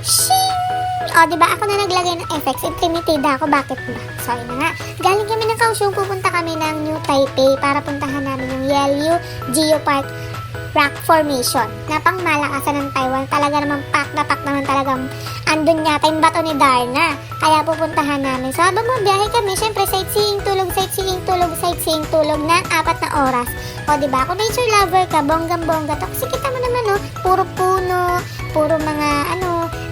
Shing! O, diba? Ako na naglagay ng effects. Intimitida ako. Bakit ba? So, ayun na nga. Galing kami ng Kaohsiung. Pupunta kami ng New Taipei para puntahan namin yung Yelyu Geopark Rock Formation na pangmalakasan ng Taiwan. Talaga naman pack na pack naman talagang andun yata yung bato ni Darna. Kaya pupuntahan namin. So, habang mabiyahe kami, syempre, sightseeing, tulog, sightseeing, tulog, sightseeing, tulog ng 4 na oras. O, diba? Kung nature lover ka, bonggang-bongga to. Kasi kita mo naman, no? Puro puno, puro mga,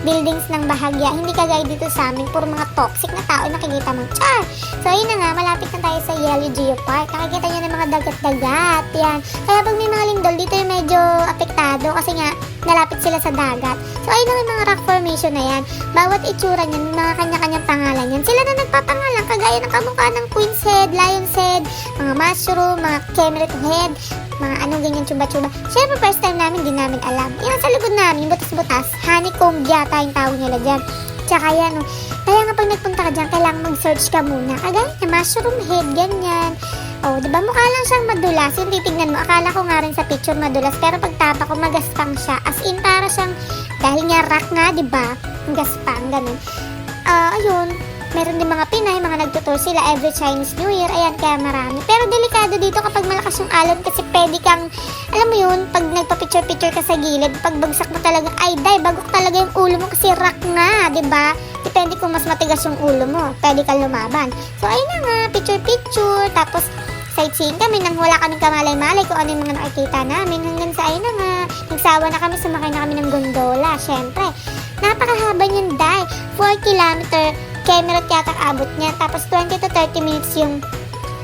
buildings ng bahagya. Hindi kagaya dito sa amin. Puro mga toxic na tao yung nakikita mo. Char! So, ayun na nga. Malapit na tayo sa Yelyu Geopark. Nakikita nyo ng mga dagat-dagat. Yan. Kaya pag may mga lindol, dito yung medyo apektado. Kasi nga, nalapit sila sa dagat. So, ayun na nga yung mga rock formation na yan. Bawat itsura niyan, may mga kanya-kanyang pangalan yan. Sila na nagpapangalan. Kagaya ng kamukha ng Queen's Head, Lion's Head, mga mushroom, mga Kemerut Head, mga ganyan chuba-chuba. Siyempre, first time namin, di namin alam. Yan sa likod namin, yung butas-butas, honeycomb yata yung tawag nila dyan. Tsaka yan, kaya nga pag nagpunta ka dyan, kailangan mag-search ka muna. Kagaya na mushroom head, ganyan. Oh, diba mukha lang siyang madulas. Yung titignan mo, akala ko nga rin sa picture madulas, pero pag tapa ko, magaspang siya. As in, para siyang, dahil nga rock nga, diba? Gaspang, ganun. Ayun. Meron din mga Pinay, mga nagtutur sila every Chinese New Year. Ayan, kaya marami. Pero delikado dito kapag malakas yung alon kasi pwede kang, alam mo yun, pag nagpa-picture-picture ka sa gilid, pag bagsak mo talaga, ay, bagok talaga yung ulo mo kasi rock nga, diba? Depende kung mas matigas yung ulo mo, pwede kang lumaban. So, ayun na nga, picture-picture, tapos sightseeing kami nang wala kaming kamalay-malay kung ano yung mga nakikita namin. Hanggang sa ayun na nga, nagsawa na kami, sumakay na kami ng gondola, syempre. Napakahaba niyan, 4 kilometer Kemerut yata abot niya. Tapos 20 to 30 minutes yung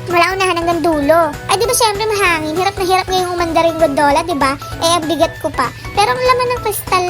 mula unahan hanggang dulo. Ay, di ba syempre mahangin? Hirap na hirap ngayong umandar yung gondola, di ba? Ang bigat ko pa. Pero ang laman ng kristal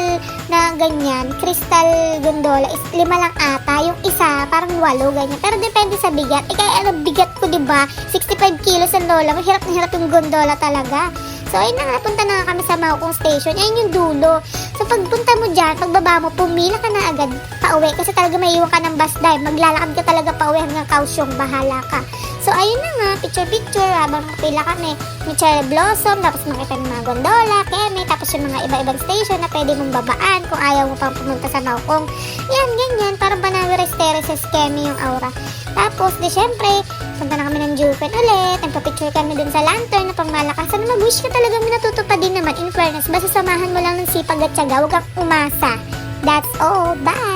na ganyan, kristal gondola is 5 lang ata. Yung isa, parang 8, ganyan. Pero depende sa bigat. Kaya bigat ko, di ba? 65 kilos ang lola. Mahirap na hirap yung gondola talaga. So, ayun na nga, punta na kami sa Maokong Station. Ayun yung dulo. So, pagpunta mo dyan, pagbaba mo, pumila ka na agad pauwi. Kasi talaga may iwan ka ng bus dive. Maglalakad ka talaga pauwi hanggang Kaohsiung. Bahala ka. So, ayun na nga, picture-picture. Habang pila kami, may cherry blossom. Tapos makita ng mga gondola, keme. Tapos yung mga iba-ibang station na pwede mong babaan kung ayaw mo pang pumunta sa Maokong. Yan, ganyan. Parang Banawi Terraces, keme yung aura. Tapos, di syempre, punta na kami ng Juken ulit. Nagpa-picture kami dun sa lantern na pangmalakasan. Mag-wish ka talagang minatutupad din naman. In fairness, basta samahan mo lang ng sipag at tiyaga. Huwag kang umasa. That's all. Bye!